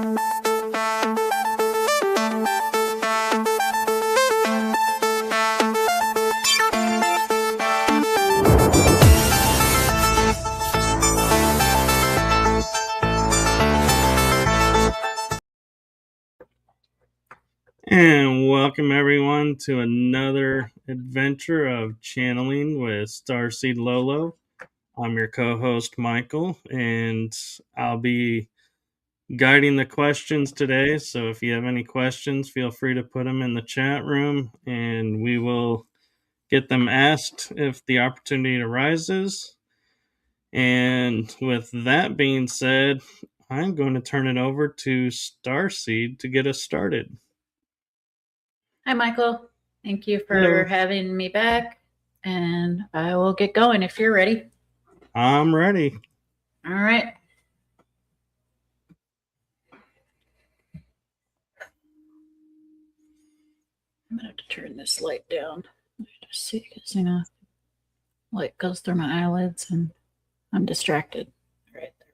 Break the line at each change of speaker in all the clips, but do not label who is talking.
And welcome everyone to another adventure of channeling with Starseed Lolo. I'm your co-host Michael, and I'll be guiding the questions today. So if you have any questions, feel free to put them in the chat room, and we will get them asked if the opportunity arises. And with that being said, I'm going to turn it over to Starseed to get us started.
Hi, Michael. Thank you for
Hello.
having me back, and I will get going if you're ready.
I'm ready.
All right. I'm going to have to turn this light down. Just see, because, light goes through my eyelids, and I'm distracted. All right, there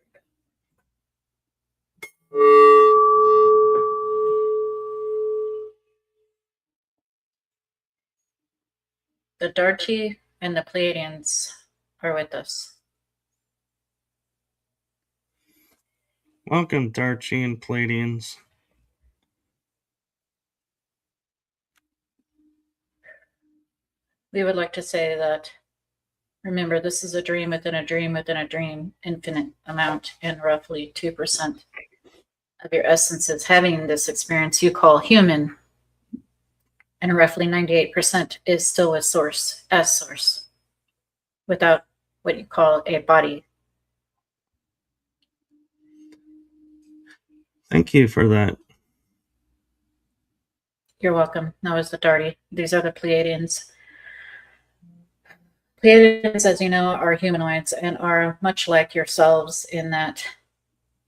we go. The Darty and the Pleiadians are with us.
Welcome, Darty and Pleiadians.
We would like to say that, remember, this is a dream within a dream within a dream, infinite amount, and roughly 2% of your essence is having this experience you call human. And roughly 98% is still with source, as source, without what you call a body.
Thank you for that.
You're welcome. That was the Darty. These are the Pleiadians. Pleiadians, as you know, are humanoids and are much like yourselves in that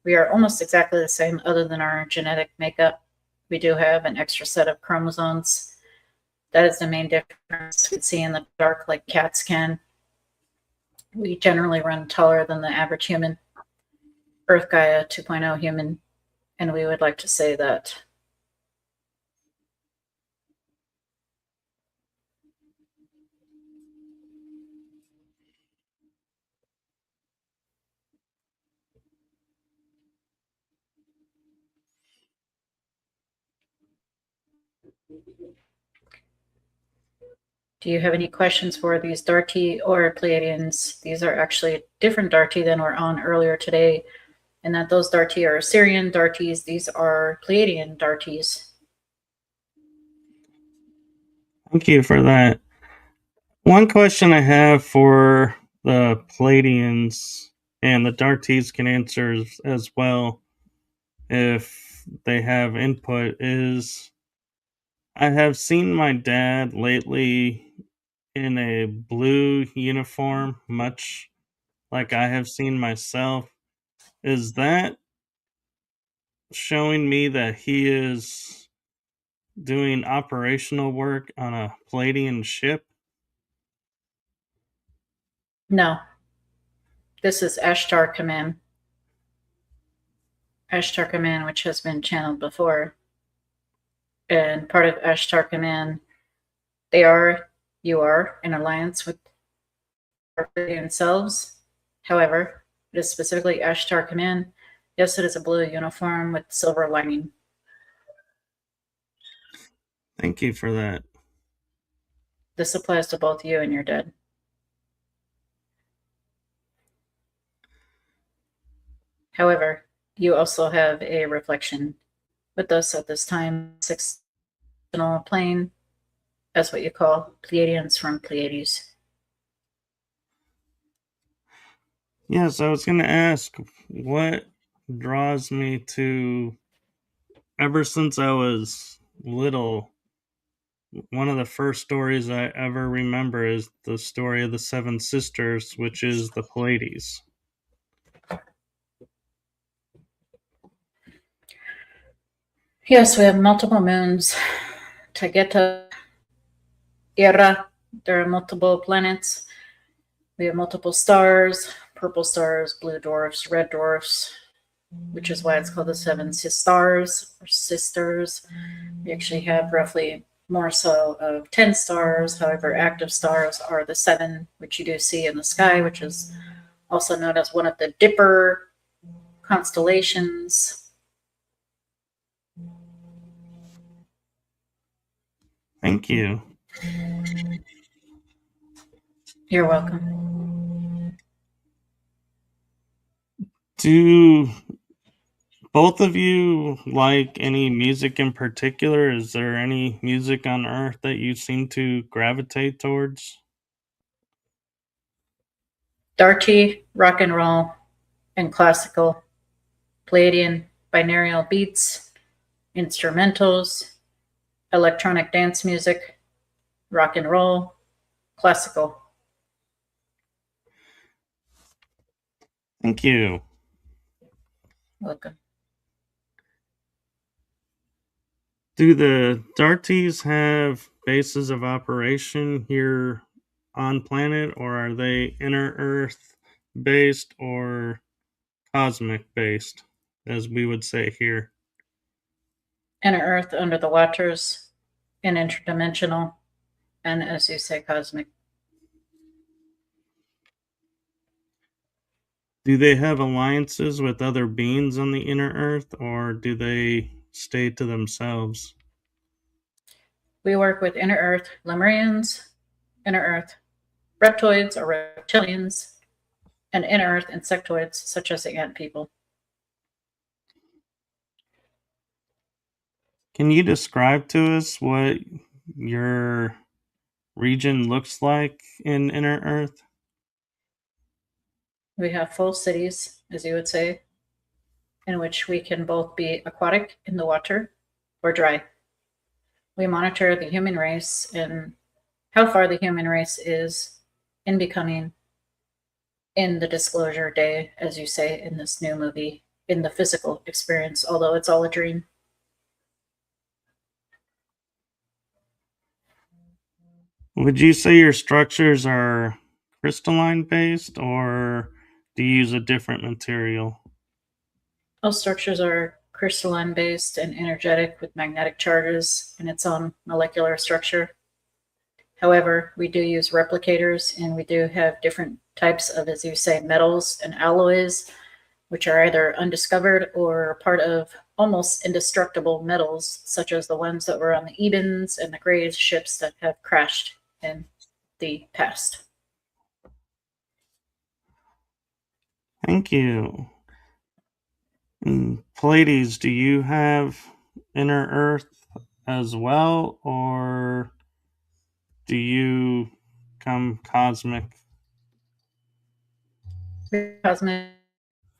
we are almost exactly the same other than our genetic makeup. We do have an extra set of chromosomes. That is the main difference. You can see in the dark like cats can. We generally run taller than the average human. Earth Gaia 2.0 human. And we would like to say that do you have any questions for these Darty or Pleiadians? These are actually different Darty than were on earlier today, and that those Darty are Assyrian Darties. These are Pleiadian Darties.
Thank you for that. One question I have for the Pleiadians, and the Darties can answer as well if they have input, is I have seen my dad lately in a blue uniform, much like I have seen myself. Is that showing me that he is doing operational work on a Pleiadian ship?
No. This is Ashtar Command. Ashtar Command, which has been channeled before. And part of Ashtar Command, you are in alliance with themselves. However, it is specifically Ashtar Command. Yes, it is a blue uniform with silver lining.
Thank you for that.
This applies to both you and your dad. However, you also have a reflection with us at this time, sixth dimensional plane. That's what you call Pleiadians from Pleiades.
Yes, I was going to ask what draws me to, ever since I was little, one of the first stories I ever remember is the story of the Seven Sisters, which is the Pleiades.
Yes, we have multiple moons. Tageta, Era, there are multiple planets. We have multiple stars, purple stars, blue dwarfs, red dwarfs. which is why it's called the seven stars or sisters. We actually have roughly more so of 10 stars. However, active stars are the seven, which you do see in the sky, which is also known as one of the Dipper constellations.
Thank you.
You're welcome.
Do both of you like any music in particular? Is there any music on Earth that you seem to gravitate towards?
Darty, rock and roll, and classical, Palladian, binaural beats, instrumentals, electronic dance music, rock and roll, classical.
Thank you.
Welcome.
Do the Darties have bases of operation here on planet, or are they inner Earth based or cosmic based, as we would say here?
Inner Earth, under the waters, and interdimensional, and as you say, cosmic.
Do they have alliances with other beings on the inner Earth, or do they stay to themselves?
We work with inner Earth Lemurians, inner Earth reptoids or reptilians, and inner Earth insectoids such as the ant people.
Can you describe to us what your region looks like in inner Earth?
We have full cities, as you would say, in which we can both be aquatic in the water or dry. We monitor the human race and how far the human race is in becoming in the disclosure day, as you say in this new movie, in the physical experience, although it's all a dream.
Would you say your structures are crystalline based, or do you use a different material?
All structures are crystalline based and energetic with magnetic charges in its own molecular structure. However, we do use replicators and we do have different types of, as you say, metals and alloys, which are either undiscovered or part of almost indestructible metals, such as the ones that were on the Ebens and the Graves ships that have crashed in the past.
Thank you. And Pleiades, do you have inner Earth as well, or do you come cosmic?
Cosmic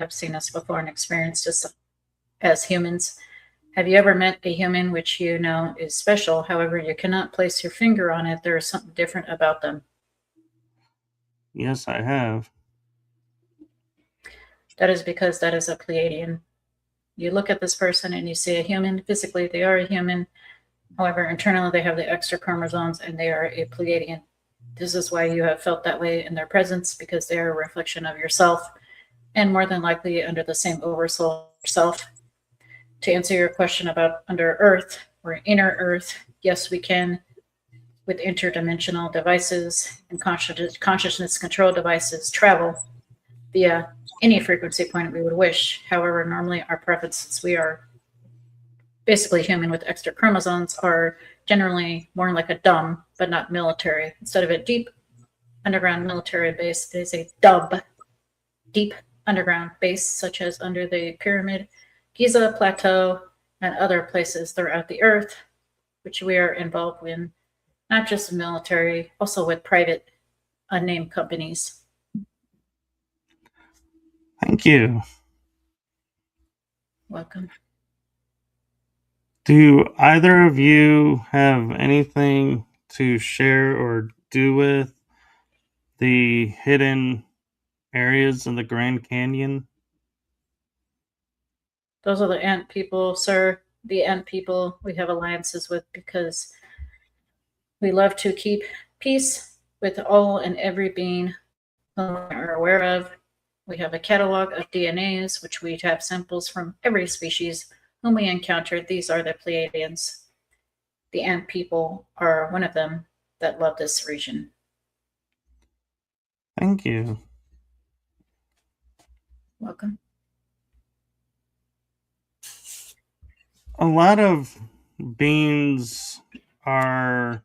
have seen us before and experienced us as humans. Have you ever met a human which you know is special? However, you cannot place your finger on it. There is something different about them.
Yes, I have.
That is because that is a Pleiadian. You look at this person and you see a human. Physically, they are a human. However, internally, they have the extra chromosomes and they are a Pleiadian. This is why you have felt that way in their presence, because they are a reflection of yourself and more than likely under the same oversoul yourself. To answer your question about under Earth or inner Earth, yes, we can with interdimensional devices and consciousness control devices travel via any frequency point we would wish. However, normally our preference, since we are basically human with extra chromosomes, are generally more like a dumb but not military. Instead of a deep underground military base, it is a deep underground base, such as under the pyramid, Giza Plateau, and other places throughout the earth, which we are involved in, not just military, also with private unnamed companies.
Thank you.
Welcome.
Do either of you have anything to share or do with the hidden areas in the Grand Canyon?
Those are the ant people, sir. The ant people we have alliances with because we love to keep peace with all and every being whom we are aware of. We have a catalog of DNAs, which we have samples from every species whom we encountered. These are the Pleiadians. The ant people are one of them that love this region.
Thank you.
Welcome.
A lot of beings are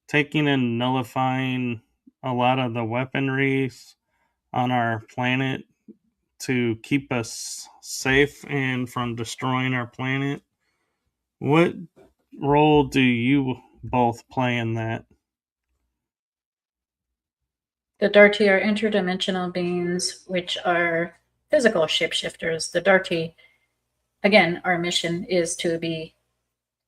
taking and nullifying a lot of the weaponry on our planet to keep us safe and from destroying our planet. What role do you both play in that?
The Darti are interdimensional beings, which are physical shapeshifters. The Darti, again, our mission is to be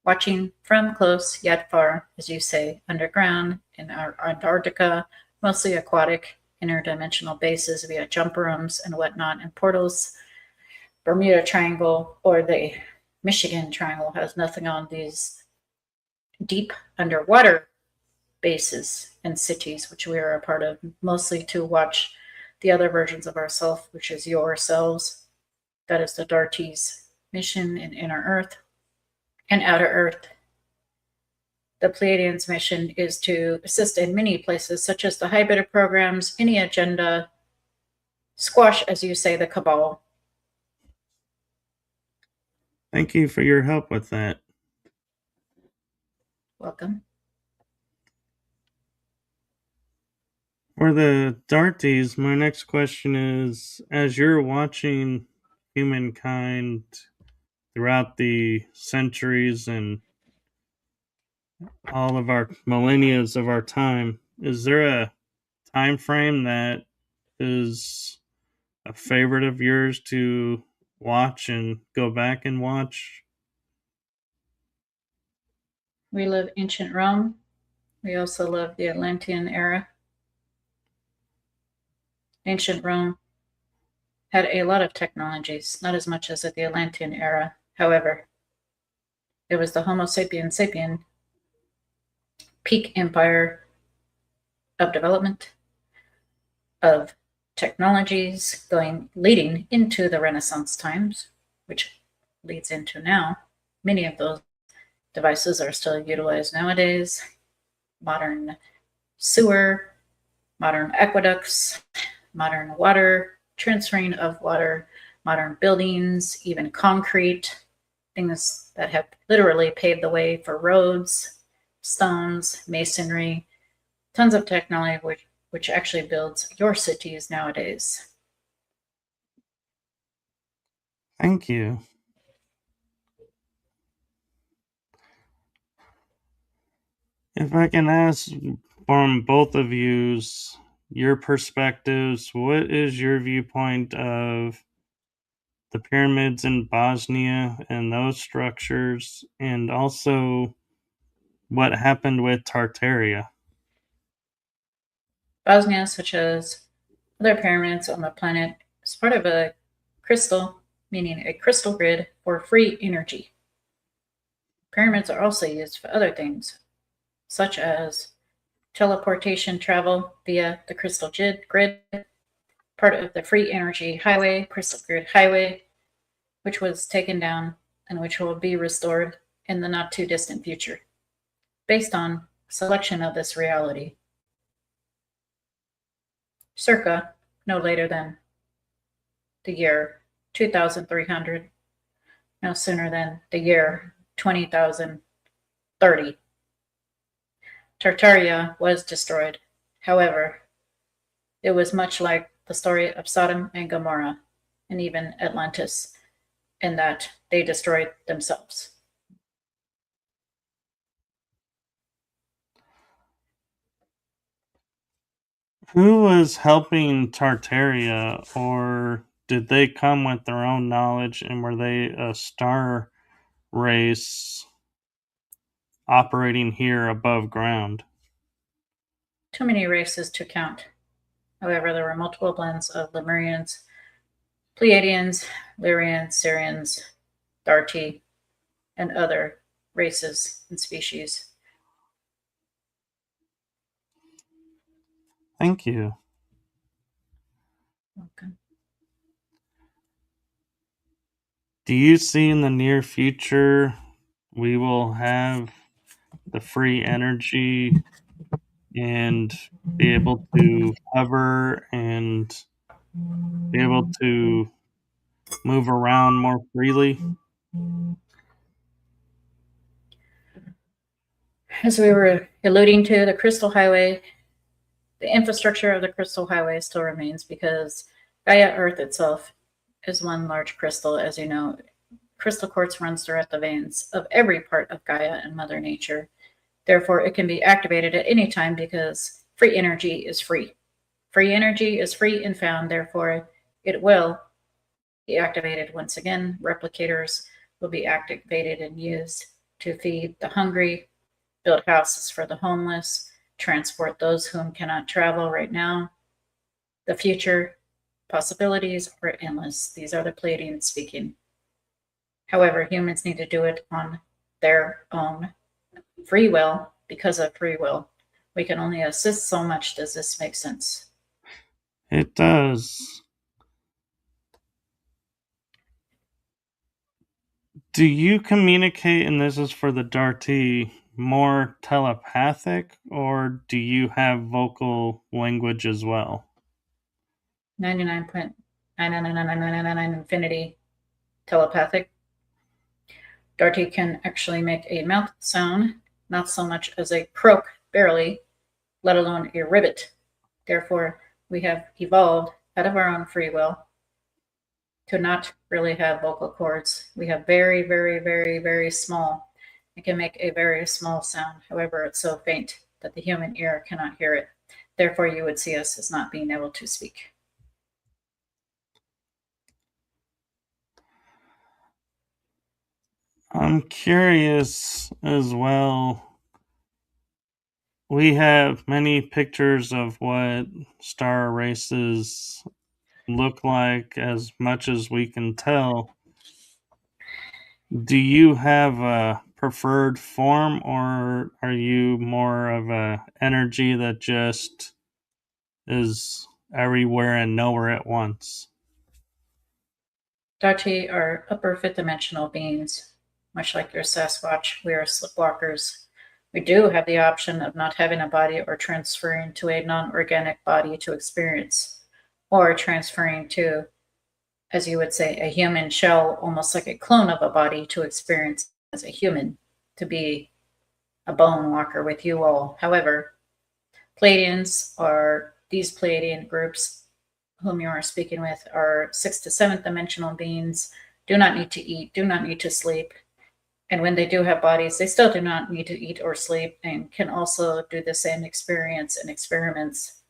watching from close yet far, as you say, underground in our Antarctica, mostly aquatic, interdimensional bases via jump rooms and whatnot, and portals. Bermuda Triangle or the Michigan Triangle has nothing on these deep underwater bases and cities, which we are a part of, mostly to watch the other versions of ourselves, which is yourselves. That is the Darty's mission in Inner Earth and Outer Earth. The Pleiadians' mission is to assist in many places, such as the hybrid programs, any agenda, squash, as you say, the cabal.
Thank you for your help with that.
Welcome.
For the Darties, my next question is, as you're watching humankind throughout the centuries and all of our millennia of our time, is there a time frame that is a favorite of yours to watch and go back and watch?
We live ancient Rome. We also love the Atlantean era. Ancient Rome had a lot of technologies, not as much as at the Atlantean era. However, it was the Homo sapien peak empire of development, of technologies leading into the Renaissance times, which leads into now. Many of those devices are still utilized nowadays. Modern sewer, modern aqueducts, modern water, transferring of water, modern buildings, even concrete, things that have literally paved the way for roads, stones, masonry, tons of technology which actually builds your cities nowadays.
Thank you. If I can ask from both of you's your perspectives, what is your viewpoint of the pyramids in Bosnia and those structures, and also what happened with Tartaria?
Bosnia, such as other pyramids on the planet, is part of a crystal, meaning a crystal grid for free energy. Pyramids are also used for other things, such as teleportation travel via the crystal grid, part of the free energy highway, crystal grid highway, which was taken down and which will be restored in the not too distant future, based on selection of this reality. Circa no later than the year 2300, no sooner than the year 20,030. Tartaria was destroyed. However, it was much like the story of Sodom and Gomorrah, and even Atlantis, in that they destroyed themselves.
Who was helping Tartaria, or did they come with their own knowledge, and were they a star race operating here above ground?
Too many races to count. However, there were multiple blends of Lemurians, Pleiadians, Lyrians, Syrians, Darti, and other races and species.
Thank you.
Okay.
Do you see in the near future we will have the free energy and be able to hover and be able to move around more freely?
As we were alluding to, the Crystal Highway, the infrastructure of the Crystal Highway still remains because Gaia Earth itself is one large crystal. As you know, crystal quartz runs throughout the veins of every part of Gaia and Mother Nature. Therefore, it can be activated at any time because free energy is free. Free energy is free and found, therefore, it will be activated once again. Replicators will be activated and used to feed the hungry, build houses for the homeless, transport those whom cannot travel right now. The future possibilities are endless. These are the Pleiadians speaking. However, humans need to do it on their own free will because of free will. We can only assist so much. Does this make sense?
It does. Do you communicate, and this is for the Darty, more telepathic, or do you have vocal language as well?
99.99999 infinity telepathic. Darty can actually make a mouth sound, not so much as a croak, barely, let alone a ribbit. Therefore, we have evolved out of our own free will to not really have vocal cords. We have very, very, very, very small. It can make a very small sound. However, it's so faint that the human ear cannot hear it. Therefore, you would see us as not being able to speak.
I'm curious as well. We have many pictures of what star races look like, as much as we can tell. Do you have a preferred form, or are you more of a energy that just is everywhere and nowhere at once?
Dati are upper fifth dimensional beings. Much like your Sasquatch, we are slipwalkers. We do have the option of not having a body or transferring to a non organic body to experience, or transferring to, as you would say, a human shell, almost like a clone of a body to experience as a human, to be a bone walker with you all. However, Pleiadians are these Pleiadian groups whom you are speaking with are sixth to seventh dimensional beings, do not need to eat, do not need to sleep. And when they do have bodies, they still do not need to eat or sleep and can also do the same experience and experiments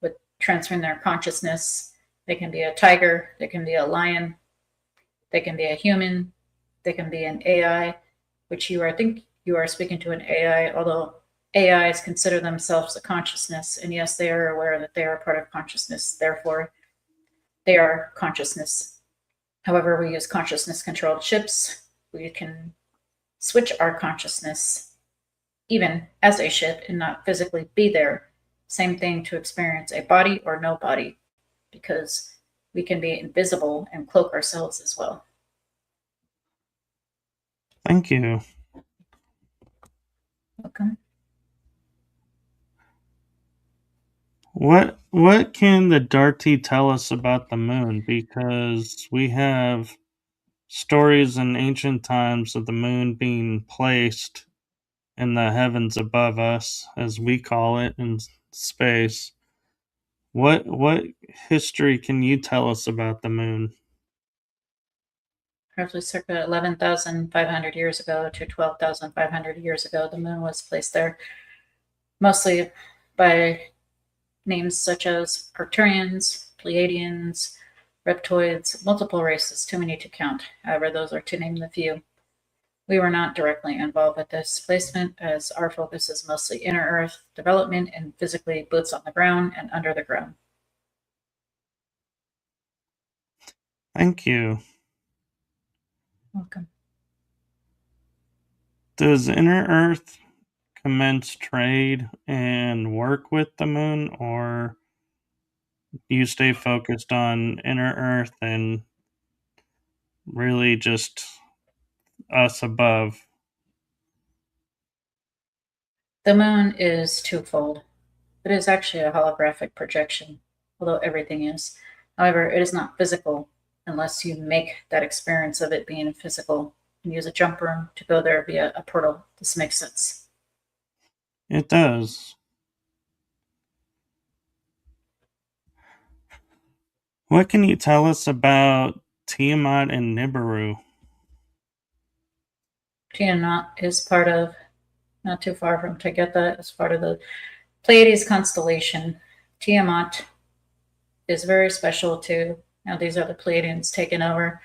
with transferring their consciousness. They can be a tiger, they can be a lion, they can be a human, they can be an AI, which I think you are speaking to an AI, although AIs consider themselves a consciousness. And yes, they are aware that they are part of consciousness. Therefore, they are consciousness. However, we use consciousness controlled ships. We can switch our consciousness even as a ship and not physically be there. Same thing to experience a body or no body, because we can be invisible and cloak ourselves as well.
Thank you.
Okay.
What can the Darty tell us about the moon? Because we have stories in ancient times of the moon being placed in the heavens above us, as we call it, in space. What history can you tell us about the moon?
Roughly circa 11,500 years ago to 12,500 years ago, the moon was placed there, mostly by names such as Arcturians, Pleiadians, Reptoids, multiple races, too many to count. However, those are to name the few. We were not directly involved with this placement, as our focus is mostly inner Earth development and physically boots on the ground and under the ground.
Thank you.
Welcome.
Does Inner Earth commence trade and work with the moon, or do you stay focused on Inner Earth and really just us above?
The moon is twofold. It is actually a holographic projection, although everything is. However, it is not physical unless you make that experience of it being physical and use a jump room to go there via a portal. This makes sense.
It does. What can you tell us about Tiamat and Nibiru?
Tiamat is part of, not too far from Tagetha, is part of the Pleiades constellation. Tiamat is very special to, now these are the Pleiadians taking over.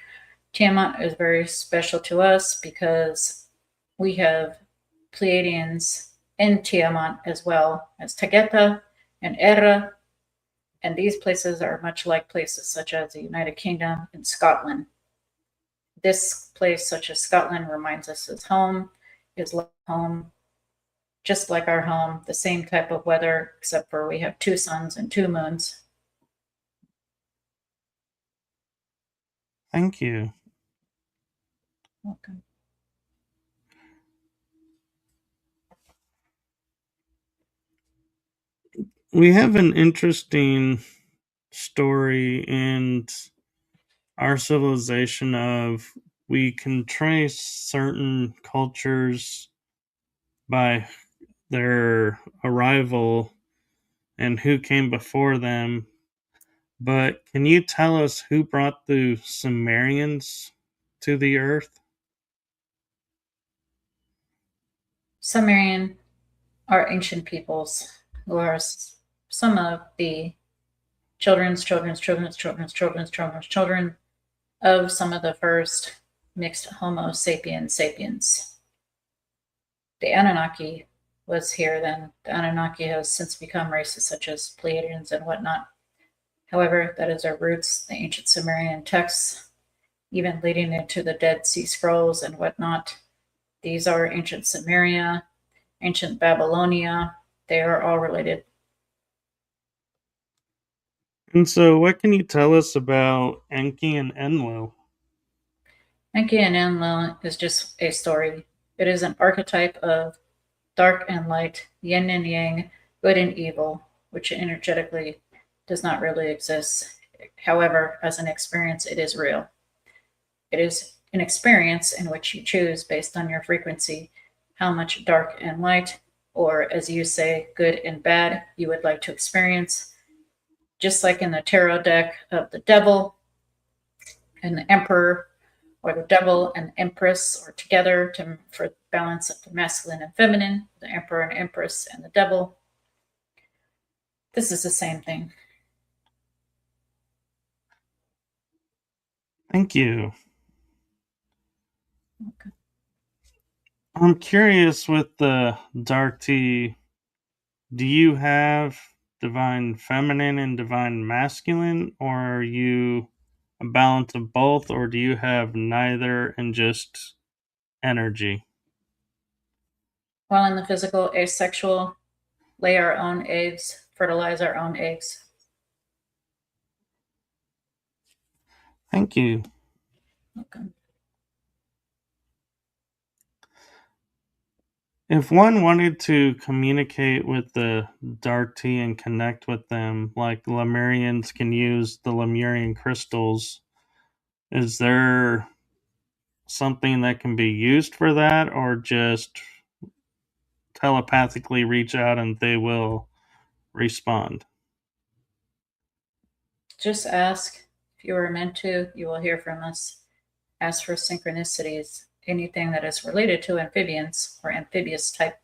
Tiamat is very special to us because we have Pleiadians in Tiamat as well as Tagetha and Era, and these places are much like places such as the United Kingdom and Scotland. This place, such as Scotland, reminds us of home, is like home, just like our home, the same type of weather, except for we have 2 suns and 2 moons.
Thank you.
Welcome.
We have an interesting story in our civilization of we can trace certain cultures by their arrival and who came before them. But can you tell us who brought the Sumerians to the earth?
Sumerian are ancient peoples who are some of the children of some of the first mixed Homo sapiens sapiens. The Anunnaki was here then. The Anunnaki has since become races such as Pleiadians and whatnot. However, that is our roots, the ancient Sumerian texts, even leading into the Dead Sea Scrolls and whatnot. These are ancient Sumeria, ancient Babylonia. They are all related.
And so, what can you tell us about Enki and Enlil?
Enki and Enlil is just a story. It is an archetype of dark and light, yin and yang, good and evil, which energetically does not really exist. However, as an experience, it is real. It is an experience in which you choose based on your frequency how much dark and light, or as you say, good and bad, you would like to experience. Just like in the tarot deck of the devil and the emperor, or the devil and empress are together for balance of the masculine and feminine, the emperor and empress and the devil. This is the same thing.
Thank you.
Okay.
I'm curious with the dark tea, do you have divine feminine and divine masculine, or are you a balance of both, or do you have neither and just energy?
While in the physical, asexual, lay our own eggs, fertilize our own eggs.
Thank you.
Okay.
If one wanted to communicate with the dark tea and connect with them, like the Lemurians can use the Lemurian crystals, is there something that can be used for that, or just telepathically reach out and they will respond?
Just ask. If you are meant to, you will hear from us. Ask for synchronicities, anything that is related to amphibians or amphibious type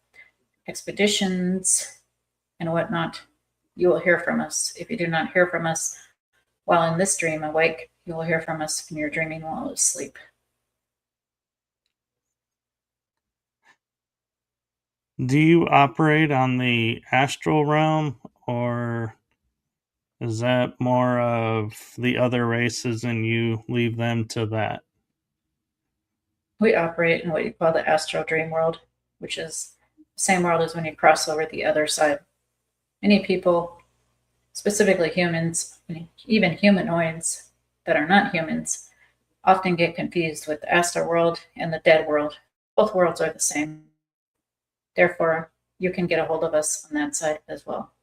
expeditions and whatnot. You will hear from us. If you do not hear from us while in this dream awake, you will hear from us when you're dreaming while asleep.
Do you operate on the astral realm, or is that more of the other races and you leave them to that?
We operate in what you call the astral dream world, which is the same world as when you cross over the other side. Many people, specifically humans, even humanoids that are not humans, often get confused with the astral world and the dead world. Both worlds are the same. Therefore, you can get a hold of us on that side as well.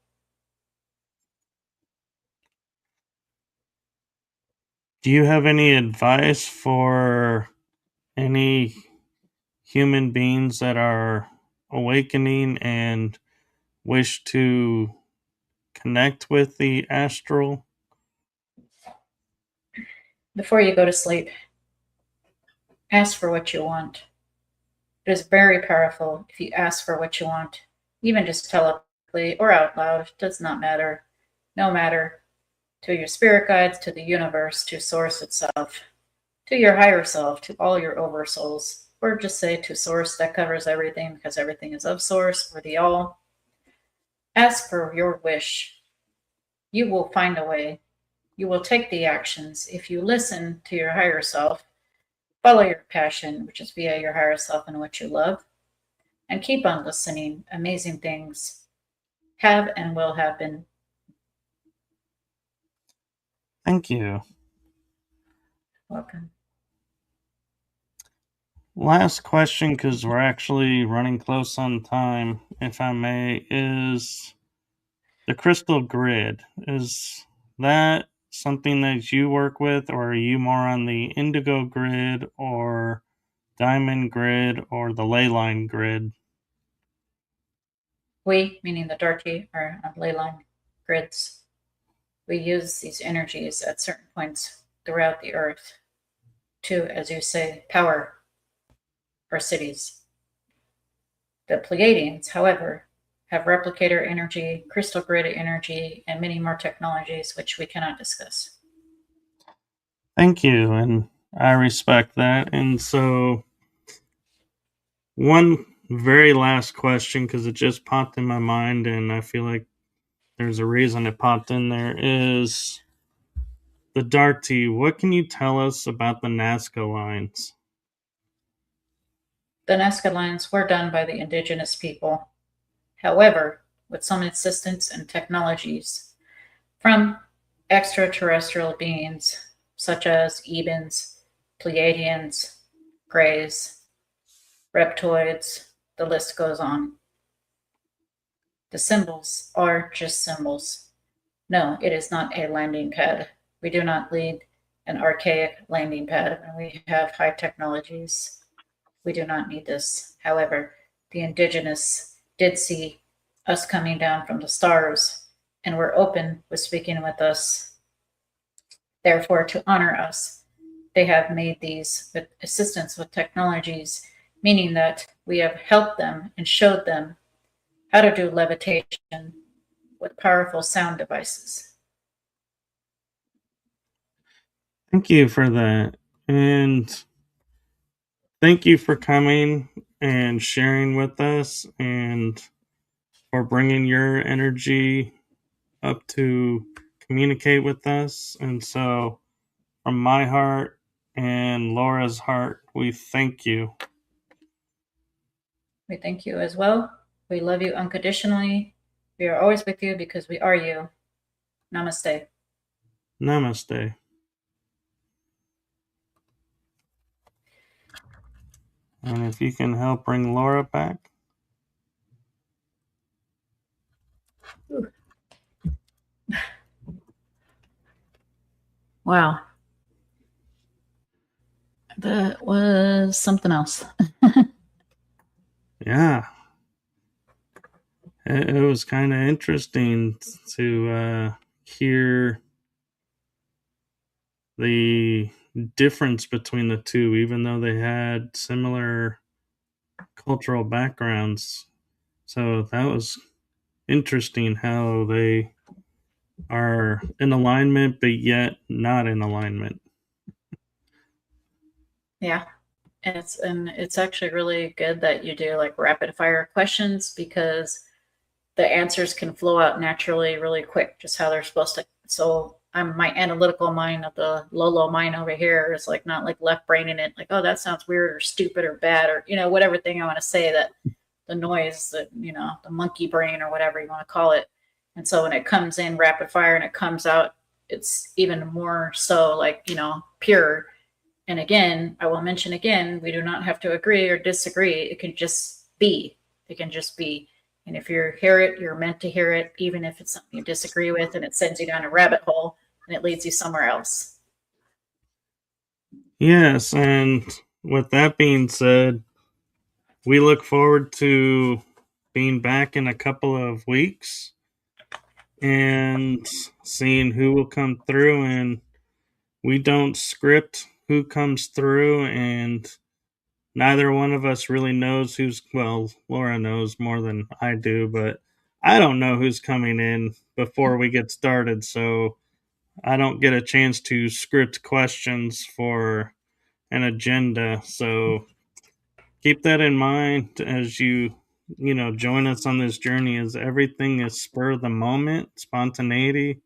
Do you have any advice for any human beings that are awakening and wish to connect with the astral?
Before you go to sleep, ask for what you want. It is very powerful if you ask for what you want, even just telepathically or out loud. It does not matter. No matter to your spirit guides, to the universe, to source itself, to your higher self, to all your oversouls, or just say to source. That covers everything because everything is of source or the all. Ask for your wish. You will find a way. You will take the actions if you listen to your higher self, follow your passion, which is via your higher self and what you love, and keep on listening. Amazing things have and will happen.
Thank you.
Welcome.
Last question, because we're actually running close on time, if I may, is the crystal grid. Is that something that you work with, or are you more on the indigo grid or diamond grid or the ley line grid?
We, meaning the darky, are on ley line grids. We use these energies at certain points throughout the earth to, as you say, power our cities. The Pleiadians, however, have replicator energy, crystal grid energy, and many more technologies which we cannot discuss.
Thank you, and I respect that. And so, one very last question, because it just popped in my mind, and I feel like there's a reason it popped in there, is the Darty. What can you tell us about the Nazca lines?
The Nazca lines were done by the indigenous people. However, with some assistance and technologies from extraterrestrial beings such as Ebens, Pleiadians, Greys, Reptoids, the list goes on. The symbols are just symbols. No, it is not a landing pad. We do not lead an archaic landing pad when we have high technologies. We do not need this. However, the indigenous did see us coming down from the stars and were open with speaking with us. Therefore, to honor us, they have made these with assistance with technologies, meaning that we have helped them and showed them how to do levitation with powerful sound devices.
Thank you for that. And thank you for coming and sharing with us and for bringing your energy up to communicate with us. And so, from my heart and Laura's heart, we thank you.
We thank you as well. We love you unconditionally. We are always with you because we are you. Namaste.
Namaste. And if you can help bring Laura back.
Ooh. Wow. That was something else.
Yeah. It was kind of interesting to hear the difference between the two, even though they had similar cultural backgrounds. So that was interesting how they are in alignment, but yet not in alignment.
Yeah. And it's actually really good that you do like rapid fire questions because the answers can flow out naturally really quick, just how they're supposed to. So I'm my analytical mind of the Lolo mind over here is like not like left braining it, like, oh, that sounds weird or stupid or bad or whatever thing I want to say, that the noise, that the monkey brain or whatever you want to call it. And so when it comes in rapid fire and it comes out, it's even more so like pure. And again, I will mention again, we do not have to agree or disagree. It can just be. It can just be. And if you hear it, you're meant to hear it, even if it's something you disagree with and it sends you down a rabbit hole and it leads you somewhere else.
Yes, and with that being said, we look forward to being back in a couple of weeks and seeing who will come through. And we don't script who comes through, and neither one of us really knows who's, well, Laura knows more than I do, but I don't know who's coming in before we get started, so I don't get a chance to script questions for an agenda. So keep that in mind as you join us on this journey, as everything is spur of the moment, spontaneity,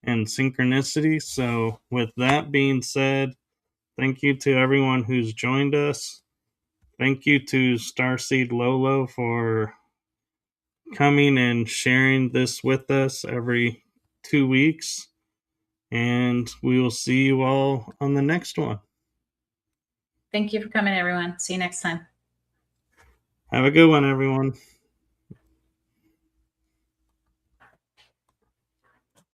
and synchronicity. So with that being said, thank you to everyone who's joined us. Thank you to Starseed Lolo for coming and sharing this with us every 2 weeks. And we will see you all on the next one.
Thank you for coming, everyone. See you next time.
Have a good one, everyone.